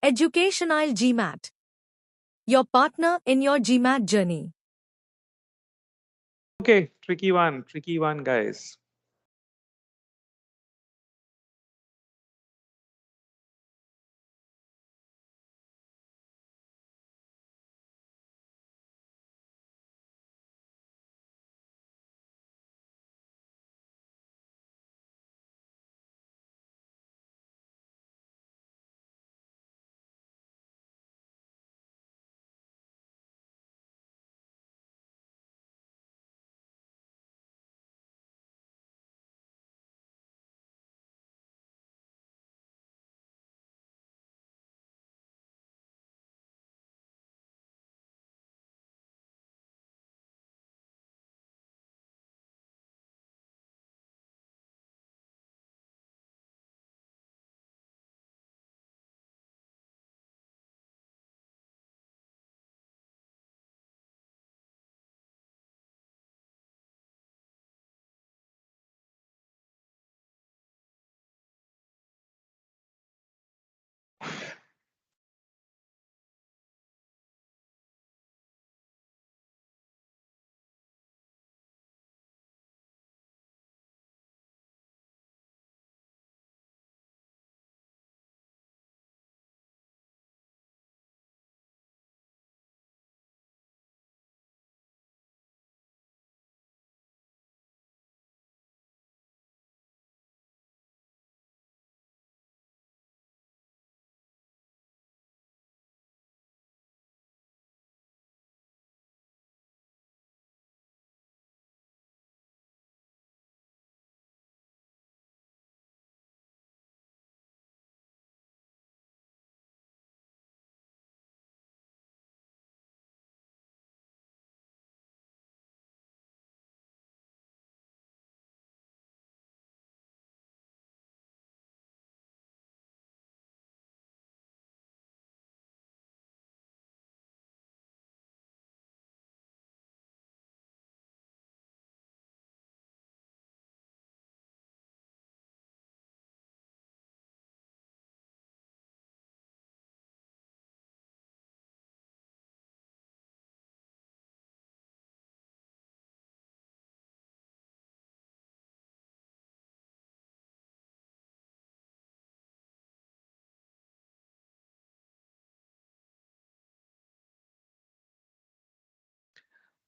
Educational GMAT. Your partner in your GMAT journey. Okay, tricky one, guys.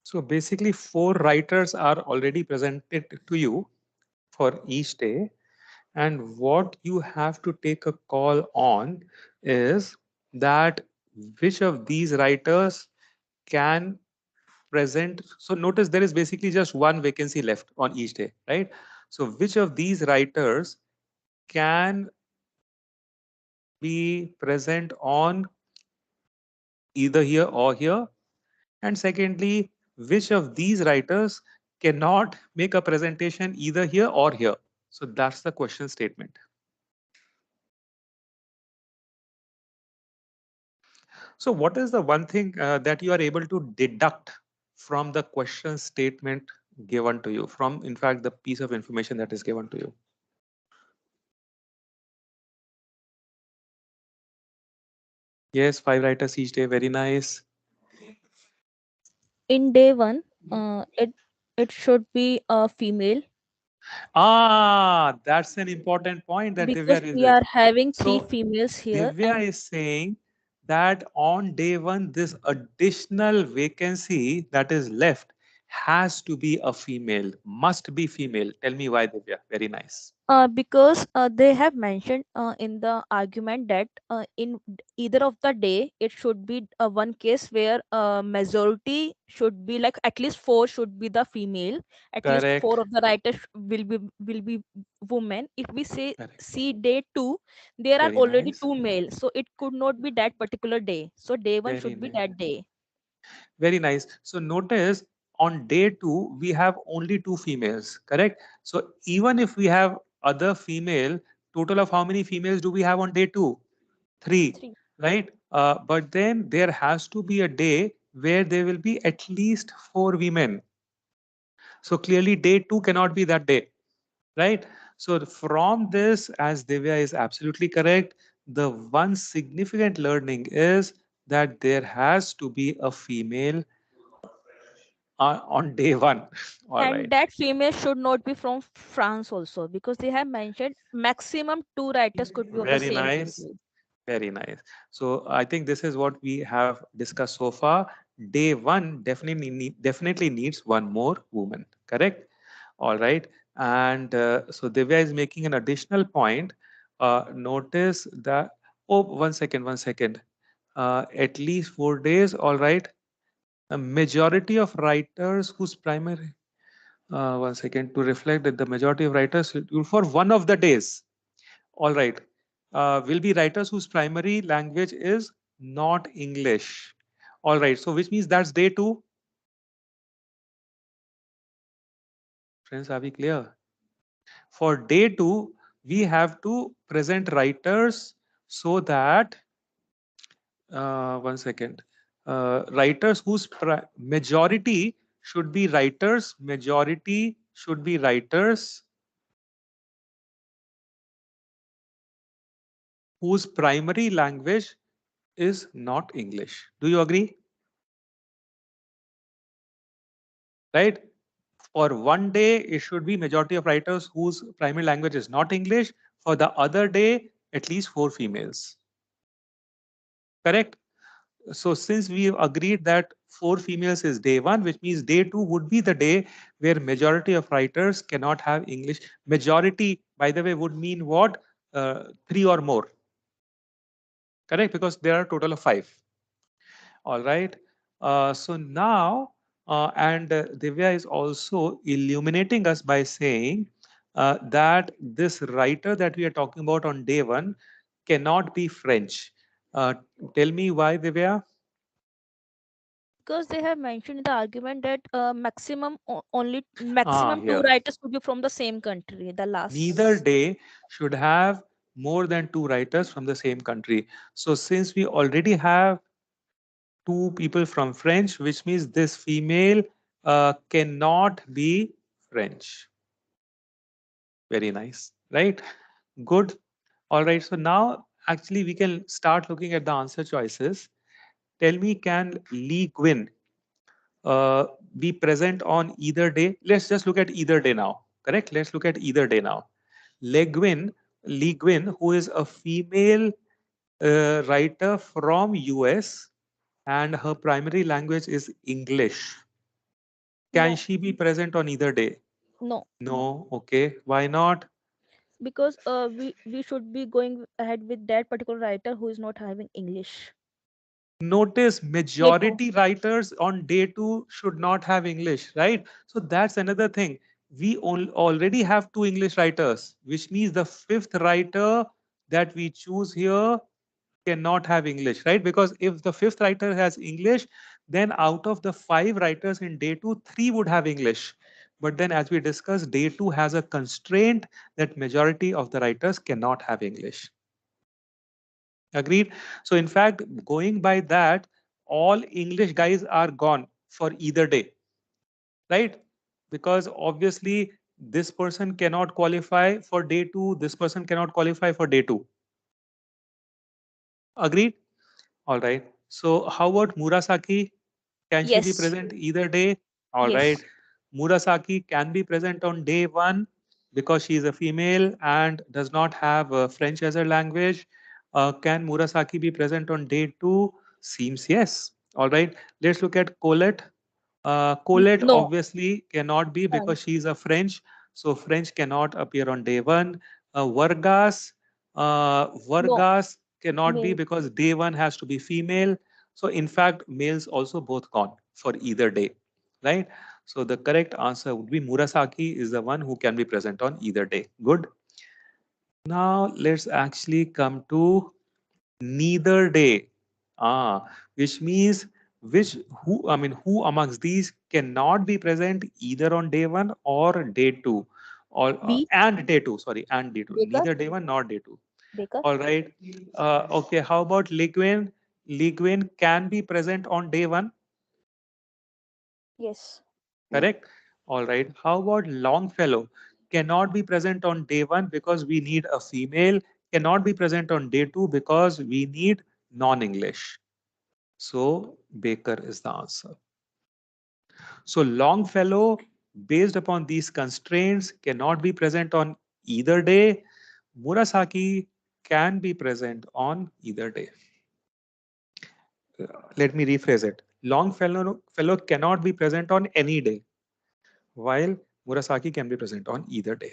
So basically, 4 writers are already presented to you for each day. And what you have to take a call on is that which of these writers can present. So notice there is basically just one vacancy left on each day, right? So which of these writers can be present on either here or here? And secondly, which of these writers cannot make a presentation either here or here? So that's the question statement. So what is the one thing that you are able to deduct from the question statement given to you, from in fact the piece of information that is given to you? Yes, 5 writers each day. Very nice. In day one, it should be a female Ah, that's an important point that because Divya is we it. are having three So females here, Divya and is saying that on day one, this additional vacancy that is left has to be a female, must be female. Tell me why, Divya. Very nice. because they have mentioned in the argument that either of the day it should be one case where majority should be like at least four should be the female, at least four Correct. of the writers will be women. If we say Correct. see day two, there are Very already nice. two male, so it could not be that particular day, so day one Very should be nice. that day. Very nice. So notice on day two, we have only 2 females, correct? So even if we have other female, total of how many females do we have on day two? Three, Three. right? But then there has to be a day where there will be at least 4 women. So clearly day two cannot be that day, right? So from this, as Divya is absolutely correct, the one significant learning is that there has to be a female on day one. All And right. that female should not be from France also, because they have mentioned maximum two writers could be of the Very same nice. country. Very nice. So I think this is what we have discussed so far. Day one definitely needs one more woman. Correct. All right. And so Divya is making an additional point. Notice that. Oh, 1 second. 1 second. At least 4 days. All right. A majority of writers whose primary 1 second, to reflect that the majority of writers for one of the days, all right, will be writers whose primary language is not English. All right, so which means that's day two. Friends, are we clear? For day two, we have to present writers so that 1 second, writers whose majority should be writers, majority should be writers whose primary language is not English. Do you agree? Right? For one day, it should be majority of writers whose primary language is not English. For the other day, at least four females. Correct? So since we have agreed that four females is day one, which means day two would be the day where majority of writers cannot have English. Majority, by the way, would mean what? Three or more. Correct? Because there are a total of five. All right. So now, and Divya is also illuminating us by saying that this writer that we are talking about on day one cannot be French. Uh, Tell me why, Divya? Because they have mentioned in the argument that only maximum two Here. writers could be from the same country. The Neither last. day should have more than two writers from the same country. So since we already have two people from French, which means this female cannot be French. Very nice, right? Good. All right. So now actually we can start looking at the answer choices. Tell me, can Lee Gwyn uh, be present on either day? Let's just look at either day now. Correct? Let's look at either day now. Lee Gwyn, who is a female writer from US and her primary language is English. Can No, she be present on either day? no, No. Okay. Why not? because we should be going ahead with that particular writer who is not having English. Notice Day two. majority writers on day two should not have English, right? So that's another thing. We already have two English writers, which means the fifth writer that we choose here cannot have English, right? Because if the fifth writer has English, then out of the five writers in day two, three would have English. But then, as we discussed, day two has a constraint that majority of the writers cannot have English. Agreed. So, in fact, going by that, all English guys are gone for either day, right? Because obviously, this person cannot qualify for day two, this person cannot qualify for day two. Agreed? All right. So, how about Murasaki? Can she be Yes, present either day? All right. yes. Murasaki can be present on day one because she is a female and does not have French as her language. Can Murasaki be present on day two? Seems yes. All right. Let's look at Colette. Colette No, obviously cannot be can't. because she is a French, so French cannot appear on day one. Vargas, No, Vargas cannot be male. because day one has to be female. So in fact, males also both gone for either day, right? So the correct answer would be Murasaki is the one who can be present on either day. Good. Now let's actually come to neither day. Which means who amongst these cannot be present either on day one or day two, or B. and day two. Sorry, and day two. Baker. Neither day one nor day two. Baker. All right. Okay. How about Liguin? Liguin can be present on day one. Yes. Correct. All right. How about Longfellow? Cannot be present on day one because we need a female. cannot be present on day 2 because we need non-English. So Baker is the answer. So Longfellow, based upon these constraints, cannot be present on either day. Murasaki can be present on either day. Let me rephrase it. Longfellow cannot be present on any day, while Murasaki can be present on either day.